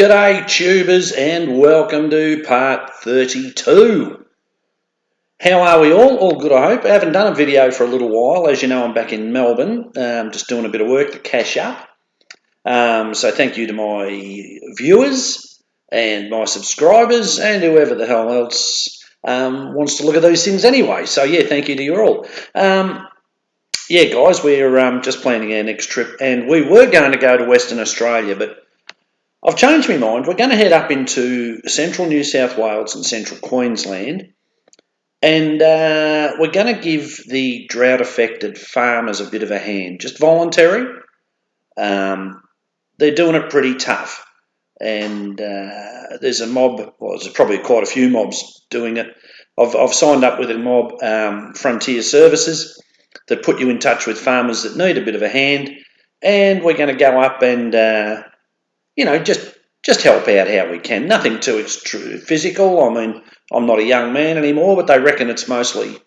G'day tubers and welcome to part 32. How are we all? All good, I hope. I haven't done a video for a little while. As you know, I'm back in Melbourne, just doing a bit of work to cash up. So thank you to my viewers and my subscribers and whoever the hell else wants to look at these things anyway. So yeah, thank you to you all. Yeah, guys, we're just planning our next trip, and we were going to go to Western Australia, but I've changed my mind. We're going to head up into central New South Wales and central Queensland, and we're going to give the drought-affected farmers a bit of a hand, just voluntary. They're doing it pretty tough, and there's a mob, well, there's probably quite a few mobs doing it. I've signed up with a mob, Frontier Services, that put you in touch with farmers that need a bit of a hand, and we're going to go up and just help out how we can. Nothing too physical. I mean, I'm not a young man anymore, but they reckon it's mostly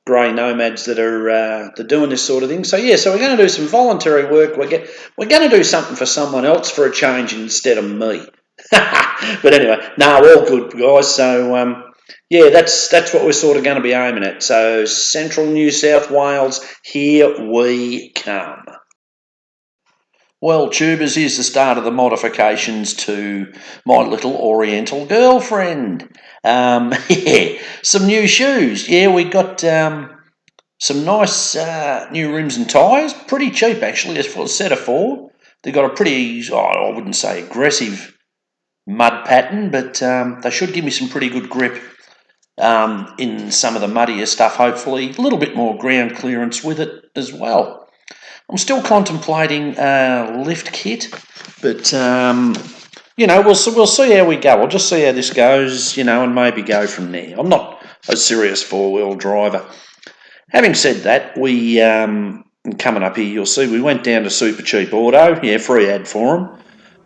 grey nomads that are doing this sort of thing. So yeah, so we're going to do some voluntary work. We're going to do something for someone else for a change instead of me. But anyway, no, all good, guys. So yeah, that's what we're sort of going to be aiming at. So central New South Wales, here we come. Well, tubers, here's the start of the modifications to my little Oriental girlfriend. Yeah, some new shoes. Yeah, we got some nice new rims and tyres. Pretty cheap, actually, as for a set of 4. They've got a pretty, I wouldn't say aggressive mud pattern, but they should give me some pretty good grip in some of the muddier stuff, hopefully. A little bit more ground clearance with it as well. I'm still contemplating a lift kit, but we'll see how we go. I'll just see how this goes, and maybe go from there. I'm not a serious 4-wheel driver. Having said that, we coming up here, you'll see we went down to Super Cheap Auto, yeah, free ad for them,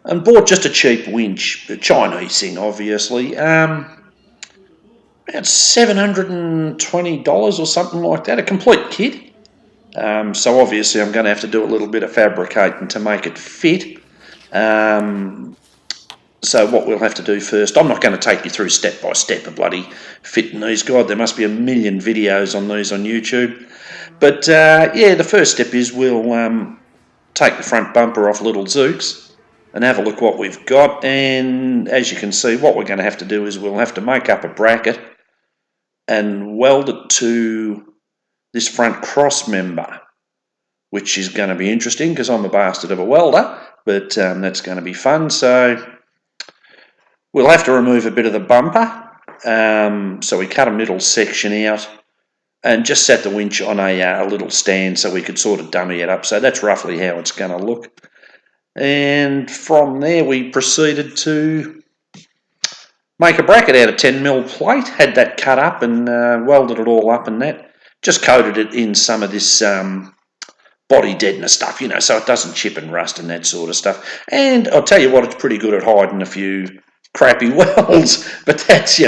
and bought just a cheap winch, a Chinese thing, obviously. About $720 or something like that, a complete kit. So obviously I'm going to have to do a little bit of fabricating to make it fit. So what we'll have to do first, I'm not going to take you through step by step of bloody fitting these. God, there must be a million videos on these on YouTube. But yeah, the first step is we'll take the front bumper off little Zooks and have a look what we've got. And as you can see, what we're going to have to do is we'll have to make up a bracket and weld it to this front cross member, which is going to be interesting because I'm a bastard of a welder, but that's going to be fun. So we'll have to remove a bit of the bumper. So we cut a middle section out and just set the winch on a little stand so we could sort of dummy it up. So that's roughly how it's going to look. And from there we proceeded to make a bracket out of 10mm plate, had that cut up and welded it all up and that. Just coated it in some of this body deadener stuff, so it doesn't chip and rust and that sort of stuff. And I'll tell you what, it's pretty good at hiding a few crappy welds, but that's,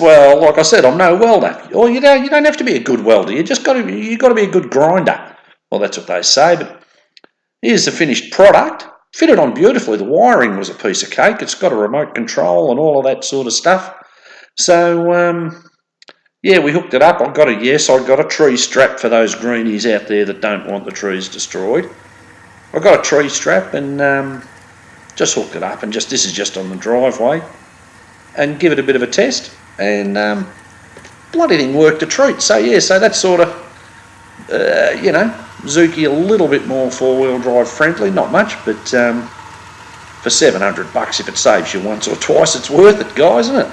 well, like I said, I'm no welder. Or you don't have to be a good welder. You got to be a good grinder. Well, that's what they say, but here's the finished product. Fitted on beautifully. The wiring was a piece of cake. It's got a remote control and all of that sort of stuff. So, yeah, we hooked it up. I got a tree strap for those greenies out there that don't want the trees destroyed. I got a tree strap and just hooked it up, and this is just on the driveway, and give it a bit of a test, and bloody thing worked a treat. So yeah, so that's sort of Zuki a little bit more 4-wheel drive friendly, not much, but for $700, if it saves you once or twice, it's worth it, guys, isn't it?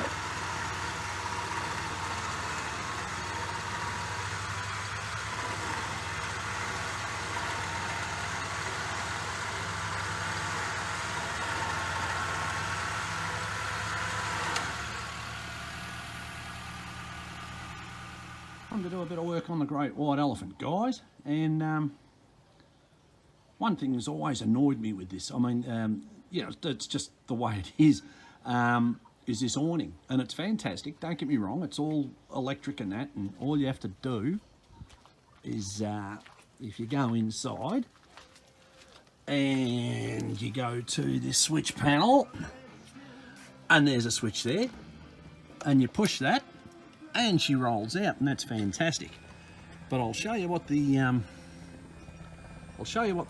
I'm going to do a bit of work on the great white elephant, guys, and one thing has always annoyed me with this, I mean, it's just the way it is this awning, and it's fantastic, don't get me wrong, it's all electric and that, and all you have to do is, if you go inside and you go to this switch panel, and there's a switch there, and you push that and she rolls out, and that's fantastic. But I'll show you what the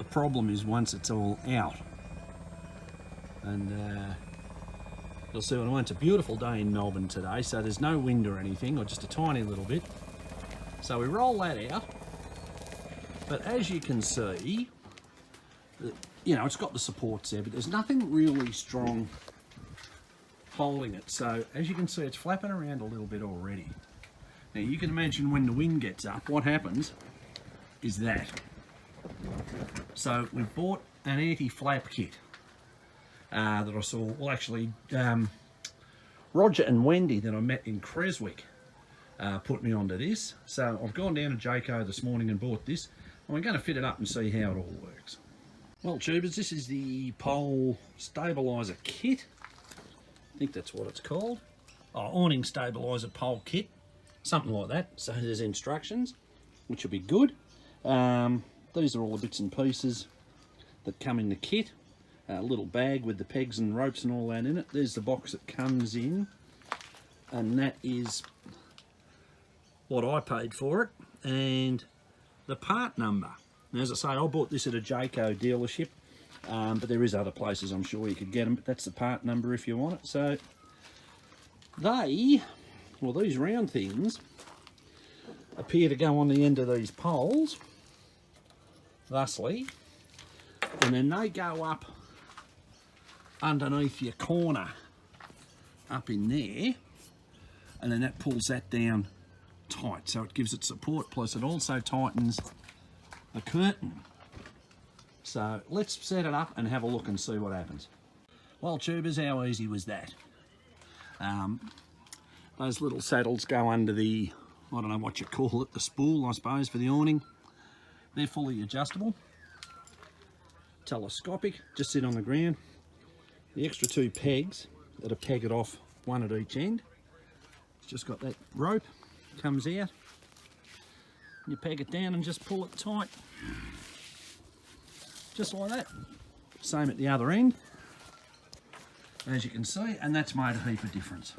problem is once it's all out. And you'll see what I mean. It's a beautiful day in Melbourne today, so there's no wind or anything, or just a tiny little bit. So we roll that out, but as you can see, you know, it's got the supports there, but there's nothing really strong holding it. So as you can see, it's flapping around a little bit already. Now you can imagine when the wind gets up, what happens is that. So we bought an anti-flap kit that I saw, well actually Roger and Wendy that I met in Creswick put me onto this. So I've gone down to Jayco this morning and bought this, and we're going to fit it up and see how it all works. Well tubers, this is the pole stabiliser kit. I think that's what it's called. Oh, awning stabiliser pole kit, something like that. So there's instructions, which will be good. These are all the bits and pieces that come in the kit. A little bag with the pegs and ropes and all that in it. There's the box that comes in, and that is what I paid for it, and the part number. And as I say, I bought this at a Jayco dealership, but there is other places I'm sure you could get them, but that's the part number if you want it. So these round things appear to go on the end of these poles, thusly, and then they go up underneath your corner up in there, and then that pulls that down tight, so it gives it support, plus it also tightens the curtain. So let's set it up and have a look and see what happens. Well tubers, how easy was that? Those little saddles go under the, I don't know what you call it, the spool I suppose for the awning. They're fully adjustable, telescopic, just sit on the ground. The extra two pegs that are pegged off, one at each end. It's just got that rope, comes out. You peg it down and just pull it tight. Just like that. Same at the other end, as you can see, and that's made a heap of difference.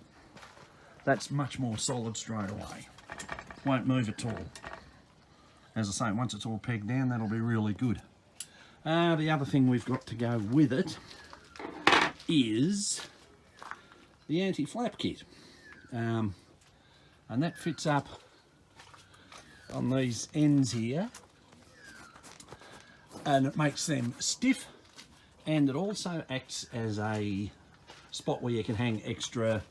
That's much more solid straight away. Won't move at all. As I say, once it's all pegged down, that'll be really good. The other thing we've got to go with it is the anti-flap kit, and that fits up on these ends here, and it makes them stiff, and it also acts as a spot where you can hang extra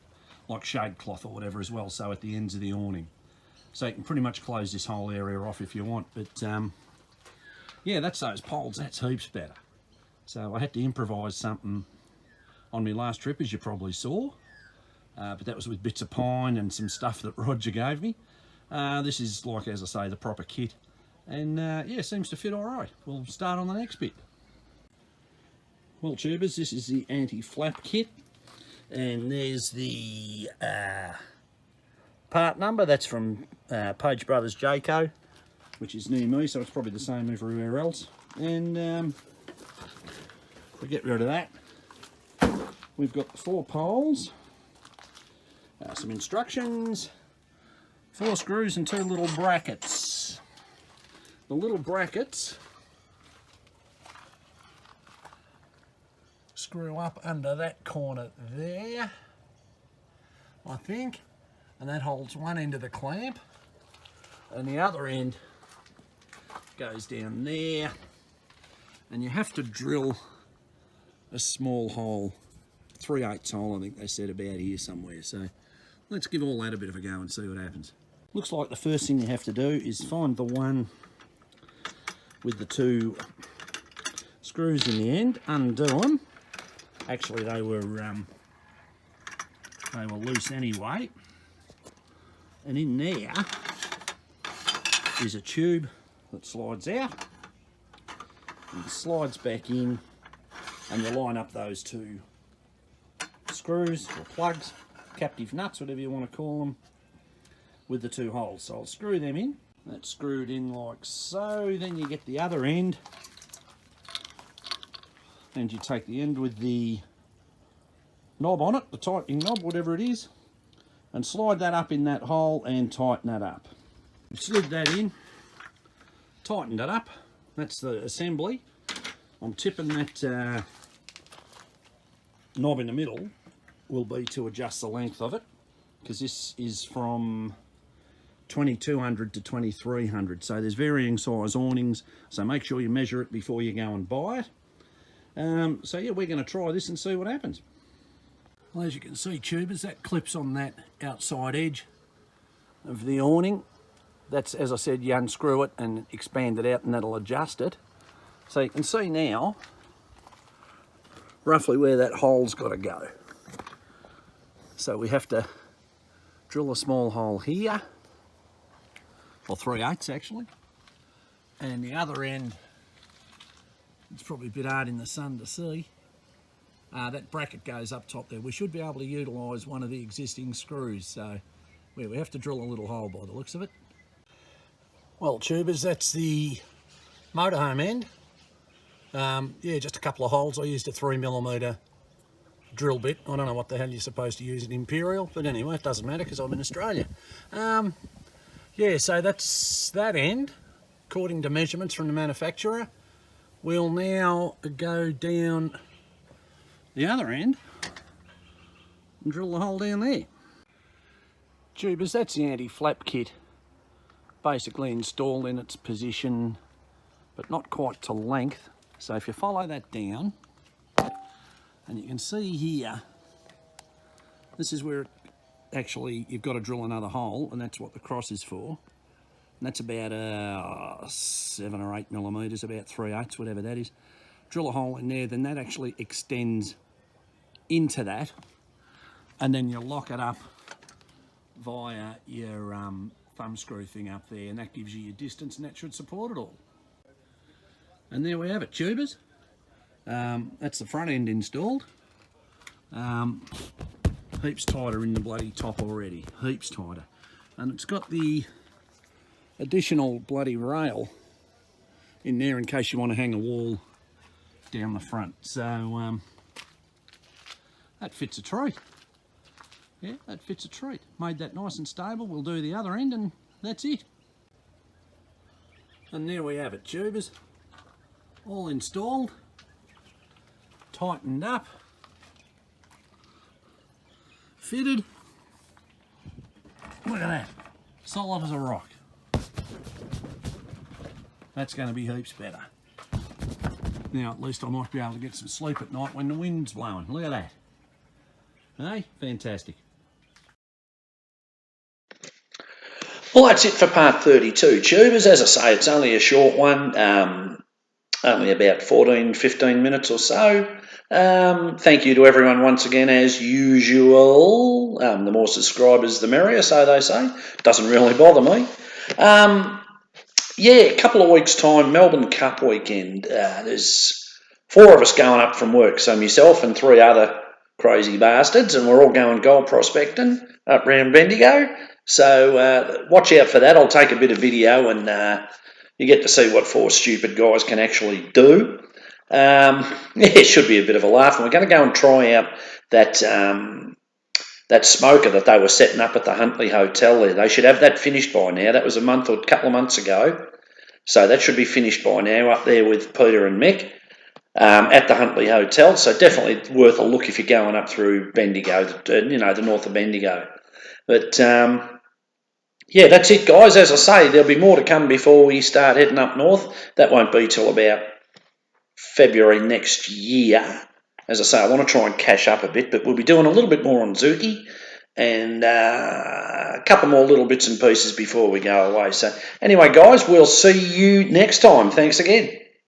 like shade cloth or whatever as well, so at the ends of the awning, so you can pretty much close this whole area off if you want. But yeah, that's those poles, that's heaps better. So I had to improvise something on my last trip, as you probably saw, but that was with bits of pine and some stuff that Roger gave me. This is, like, as I say, the proper kit, and yeah, seems to fit all right. We'll start on the next bit. Well tubers, this is the anti-flap kit, and there's the part number. That's from Page Brothers Jayco, which is near me, so it's probably the same everywhere else. And we get rid of that. We've got the 4 poles, some instructions, 4 screws and 2 little brackets. The little brackets screw up under that corner there, I think, and that holds one end of the clamp, and the other end goes down there, and you have to drill a small hole, 3/8 hole I think they said, about here somewhere. So let's give all that a bit of a go and see what happens. Looks like the first thing you have to do is find the one with the 2 screws in the end, undo them. Actually they were loose anyway, and in there is a tube that slides out and slides back in, and you line up those 2 screws or plugs, captive nuts, whatever you want to call them, with the 2 holes. So I'll screw them in. That's screwed in like so. Then you get the other end and you take the end with the knob on it, the tightening knob, whatever it is, and slide that up in that hole and tighten that up. Slid that in, tightened it up. That's the assembly. I'm tipping that knob in the middle will be to adjust the length of it, because this is from 2200 to 2300, so there's varying size awnings, so make sure you measure it before you go and buy it. So yeah, we're going to try this and see what happens. Well, as you can see, tubers, that clips on that outside edge of the awning. That's, as I said, you unscrew it and expand it out and that'll adjust it. So you can see now roughly where that hole's got to go. So we have to drill a small hole here, or 3/8 actually, and the other end, it's probably a bit hard in the sun to see, that bracket goes up top there. We should be able to utilise one of the existing screws, so we have to drill a little hole by the looks of it. Well, tubers, that's the motorhome end. Yeah, just a couple of holes. I used a 3mm drill bit. I don't know what the hell you're supposed to use at Imperial, but anyway, it doesn't matter because I'm in Australia. Yeah, so that's that end, according to measurements from the manufacturer. We'll now go down the other end and drill the hole down there. Tubers, that's the anti-flap kit, basically installed in its position, but not quite to length. So if you follow that down, and you can see here, this is where actually you've got to drill another hole, and that's what the cross is for. And that's about 7 or 8mm, about 3/8, whatever that is. Drill a hole in there, then that actually extends into that, and then you lock it up via your thumb screw thing up there, and that gives you your distance, and that should support it all. And there we have it, tubers. That's the front end installed. Heaps tighter in the bloody top already, heaps tighter. And it's got the additional bloody rail in there in case you want to hang a wall down the front. So that fits a treat. Yeah, that fits a treat. Made that nice and stable. We'll do the other end and that's it. And there we have it, tubers. All installed, tightened up, fitted. Look at that, solid as a rock. That's going to be heaps better. Now at least I might be able to get some sleep at night when the wind's blowing. Look at that. Hey, fantastic. Well, that's it for part 32, tubers. As I say, it's only a short one, only about 14-15 minutes or so. Thank you to everyone once again, as usual. The more subscribers, the merrier, so they say. Doesn't really bother me. Yeah, a couple of weeks' time, Melbourne Cup weekend. There's 4 of us going up from work, so myself and 3 other crazy bastards, and we're all going gold prospecting up round Bendigo. So watch out for that. I'll take a bit of video and you get to see what 4 stupid guys can actually do. Yeah, it should be a bit of a laugh. And we're going to go and try out that smoker that they were setting up at the Huntley Hotel there. They should have that finished by now. That was a month or a couple of months ago. So that should be finished by now up there with Peter and Mick at the Huntley Hotel. So definitely worth a look if you're going up through Bendigo, the north of Bendigo. But yeah, that's it, guys. As I say, there'll be more to come before we start heading up north. That won't be till about February next year. As I say, I want to try and cash up a bit, but we'll be doing a little bit more on Zuki and a couple more little bits and pieces before we go away. So anyway, guys, we'll see you next time. Thanks again.